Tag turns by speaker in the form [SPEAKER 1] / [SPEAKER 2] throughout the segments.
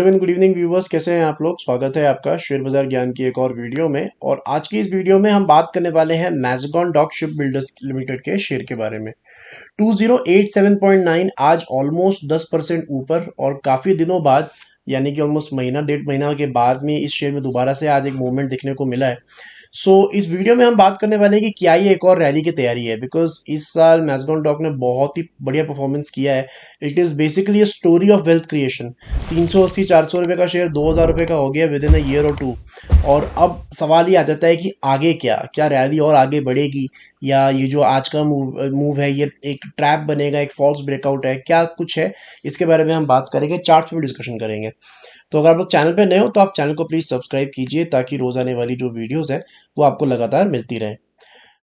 [SPEAKER 1] Hello and good evening viewers, कैसे हैं आप लोग। स्वागत है आपका शेयर बाजार ज्ञान की एक और वीडियो में। और आज की इस वीडियो में हम बात करने वाले हैं मैज़गॉन डॉक शिप बिल्डर्स लिमिटेड के शेयर के बारे में। 2087.9 आज ऑलमोस्ट 10% ऊपर और काफ़ी दिनों बाद, यानी कि ऑलमोस्ट महीना डेढ़ महीना के बाद में इस शेयर में दोबारा से आज एक मूवमेंट देखने को मिला है। इस वीडियो में हम बात करने वाले हैं कि क्या ये एक और रैली की तैयारी है, बिकॉज इस साल मैज़गॉन डॉक ने बहुत ही बढ़िया परफॉर्मेंस किया है। It is basically a story of wealth creation. 380-400 रुपये का शेयर 2000 रुपये का हो गया विद इन अ ईयर और टू। और अब सवाल ये आ जाता है कि आगे क्या क्या रैली और आगे बढ़ेगी, या ये जो आज का मूव है ये एक ट्रैप बनेगा, एक फॉल्स ब्रेकआउट है, क्या कुछ है। इसके बारे में हम बात करेंगे, चार्ट्स पे भी डिस्कशन करेंगे। तो अगर आप लोग चैनल पे नए हो तो आप चैनल को प्लीज़ सब्सक्राइब कीजिए, ताकि रोज़ आने वाली जो वीडियोस हैं वो आपको लगातार मिलती रहे।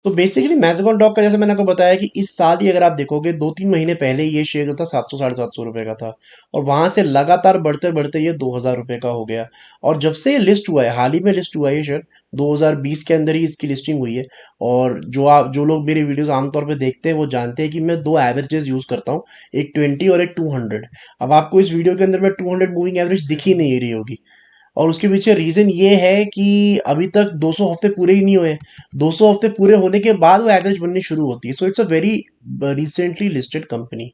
[SPEAKER 1] तो बेसिकली मैज़गॉन डॉक का, जैसे मैंने आपको बताया कि इस साल ही अगर आप देखोगे 2-3 महीने पहले ये शेयर जो था 700-750 रुपये का था, और वहां से लगातार बढ़ते बढ़ते ये 2000 रुपये का हो गया। और जब से ये लिस्ट हुआ है, हाल ही में लिस्ट हुआ है ये शेयर, 2020 के अंदर ही इसकी लिस्टिंग हुई है। और जो लोग मेरी वीडियोस आमतौर पे देखते हैं वो जानते हैं कि मैं दो एवरेजेस यूज़ करता हूँ, एक 20 और एक 200। अब आपको इस वीडियो के अंदर मैं 200 मूविंग एवरेज दिख ही नहीं रही होगी, और उसके पीछे रीजन ये है कि अभी तक 200 हफ्ते पूरे ही नहीं हुए हैं। 200 हफ्ते पूरे होने के बाद वो एवरेज बननी शुरू होती है। So it's a very recently listed company.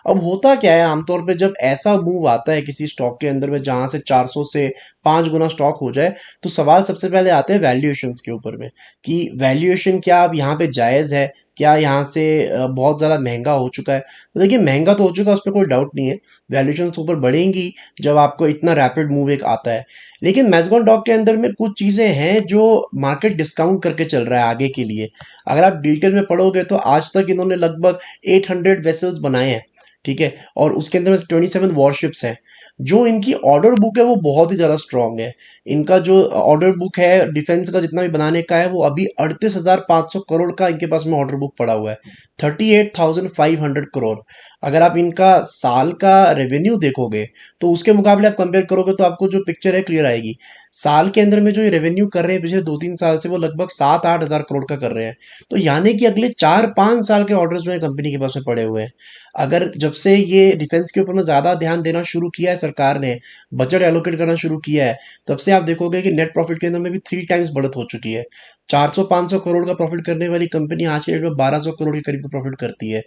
[SPEAKER 1] अब होता क्या है, आमतौर पे जब ऐसा मूव आता है किसी स्टॉक के अंदर में जहां से 400 से 5 गुना स्टॉक हो जाए, तो सवाल सबसे पहले आते हैं वैल्यूएशंस के ऊपर में, कि वैल्यूएशन क्या अब यहाँ पे जायज़ है, क्या यहाँ से बहुत ज़्यादा महंगा हो चुका है। तो देखिए, महंगा तो हो चुका है, उसमें कोई डाउट नहीं है। वैल्यूएशन ऊपर बढ़ेंगी जब आपको इतना रैपिड मूव एक आता है। लेकिन मैज़गॉन डॉक के अंदर में कुछ चीज़ें हैं जो मार्केट डिस्काउंट करके चल रहा है आगे के लिए। अगर आप डिटेल में पढ़ोगे तो आज तक इन्होंने लगभग 800 वेसल्स बनाए हैं, ठीक है। और उसके अंदर में 27 वॉरशिप्स हैं। जो इनकी ऑर्डर बुक है वो बहुत ही ज़्यादा स्ट्रांग है। इनका जो ऑर्डर बुक है डिफेंस का जितना भी बनाने का है, वो अभी 38,500 करोड़ का इनके पास में ऑर्डर बुक पड़ा हुआ है। 38,500 करोड़। अगर आप इनका साल का रेवेन्यू देखोगे तो उसके मुकाबले आप कंपेयर करोगे तो आपको जो पिक्चर है क्लियर आएगी। साल के अंदर में जो ये रेवेन्यू कर रहे हैं पिछले 2-3 साल से, वो लगभग 7-8 हज़ार करोड़ का कर रहे हैं। तो यानी कि अगले 4-5 साल के ऑर्डर्स जो है कंपनी के पास में पड़े हुए हैं। अगर जब से ये डिफेंस के ऊपर में ज़्यादा ध्यान देना शुरू किया है सरकार ने, बजट एलोकेट करना शुरू किया है, तब से आप देखोगे कि नेट प्रॉफिट के अंदर में भी 3 टाइम्स बढ़त हो चुकी है। 400-500 करोड़ का प्रॉफिट करने वाली कंपनी आज के डेट में 1200 करोड़ के करीब का प्रॉफिट करती है।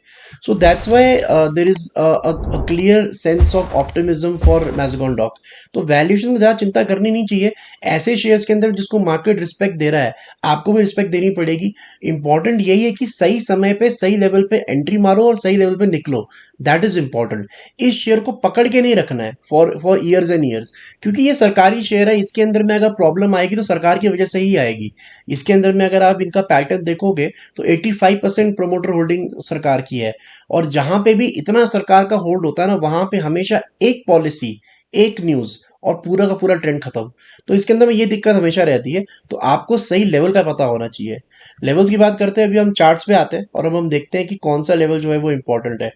[SPEAKER 1] So that's why there is clear sense of optimism for Mazagon Dock. तो वैल्यूएशन में ज़्यादा चिंता करनी नहीं चाहिए। ऐसे शेयर्स के अंदर जिसको मार्केट रिस्पेक्ट दे रहा है, आपको भी रिस्पेक्ट देनी पड़ेगी। इंपॉर्टेंट यही है कि सही समय पे सही लेवल पे एंट्री मारो और सही लेवल पे निकलो। That is important. इस शेयर को पकड़ के नहीं रखना है फॉर ईयर्स एंड ईयर्स, क्योंकि ये सरकारी शेयर है। इसके अंदर में अगर प्रॉब्लम आएगी तो सरकार की वजह से ही आएगी। इसके अंदर में अगर आप इनका पैटर्न देखोगे तो 85% प्रोमोटर होल्डिंग सरकार की है। और जहां पे भी इतना सरकार का होल्ड होता है ना, वहां पे हमेशा एक पॉलिसी, एक न्यूज और पूरा का पूरा ट्रेंड खत्म। तो इसके अंदर में ये दिक्कत हमेशा रहती है। तो आपको सही लेवल का पता होना चाहिए। लेवल्स की बात करते हैं, अभी हम चार्ट्स पे आते हैं और अब हम देखते हैं कि कौन सा लेवल जो है वो इंपॉर्टेंट है।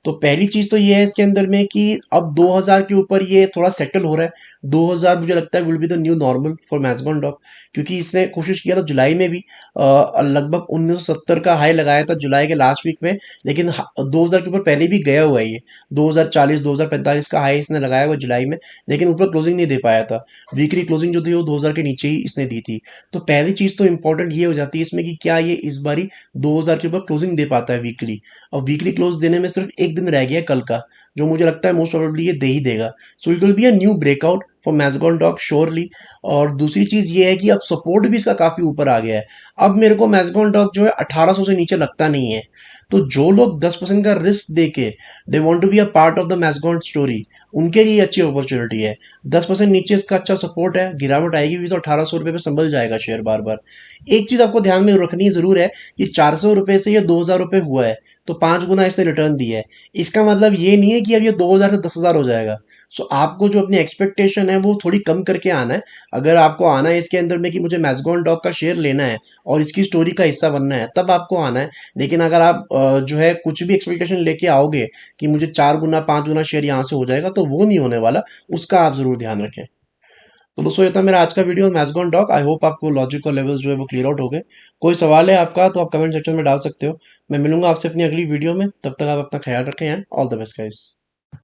[SPEAKER 1] तो पहली चीज तो ये है इसके अंदर में कि अब 2000 के ऊपर ये थोड़ा सेटल हो रहा है। 2000 मुझे लगता है will be the new normal for Mazagon Dock, क्योंकि इसने कोशिश किया था जुलाई में भी लगभग 1970 का हाई लगाया था जुलाई के लास्ट वीक में। लेकिन 2000 के ऊपर पहले भी गया हुआ है ये। 2040-2045 का हाई इसने लगाया हुआ जुलाई में, लेकिन ऊपर क्लोजिंग नहीं दे पाया था। वीकली क्लोजिंग जो थी वो 2000 के नीचे ही इसने दी थी। तो पहली चीज तो इंपॉर्टेंट ये हो जाती है इसमें कि क्या ये इस बारी 2000 के ऊपर क्लोजिंग दे पाता है वीकली। और वीकली क्लोज देने में सिर्फ एक दिन रह गया कल का, जो मुझे लगता है मोस्ट प्रोबेबली ये दे ही देगा। So it will be a new breakout for Mazagon Dock surely. और दूसरी चीज ये है कि अब सपोर्ट भी इसका काफी ऊपर आ गया है। अब मेरे को मैज़गॉन डॉक जो है 1800 से नीचे लगता नहीं है। तो जो लोग 10% का रिस्क देके they want to be a part of the Mazagon story, उनके लिए अच्छी अपॉर्चुनिटी है। 10% नीचे इसका अच्छा सपोर्ट है, गिरावट आएगी भी तो 1800 रुपये पे संभल जाएगा शेयर बार बार। एक चीज आपको ध्यान में रखनी जरूर है कि 400 रुपये से ये 2000 रुपये हुआ है, तो 5 गुना इसने रिटर्न दिया है। इसका मतलब ये नहीं है कि अब ये 2000 से 10,000 हो जाएगा। सो आपको जो अपनी एक्सपेक्टेशन है वो थोड़ी कम करके आना है। अगर आपको आना है इसके अंदर में कि मुझे मैज़गॉन डॉक का शेयर लेना है और इसकी स्टोरी का हिस्सा बनना है, तब आपको आना है। लेकिन अगर आप जो है कुछ भी एक्सपेक्टेशन लेके आओगे कि मुझे 4 गुना 5 गुना शेयर यहाँ से हो जाएगा, तो वो नहीं होने वाला। उसका आप जरूर ध्यान रखें। तो दोस्तों, ये था मेरा आज का वीडियो मैज़गॉन डॉक। आई होप आपको लॉजिक और लेवल्स जो है वो क्लियर आउट हो गए। कोई सवाल है आपका तो आप कमेंट सेक्शन में डाल सकते हो। मैं मिलूंगा आपसे अपनी अगली वीडियो में। तब तक आप अपना ख्याल रखें। All the best guys.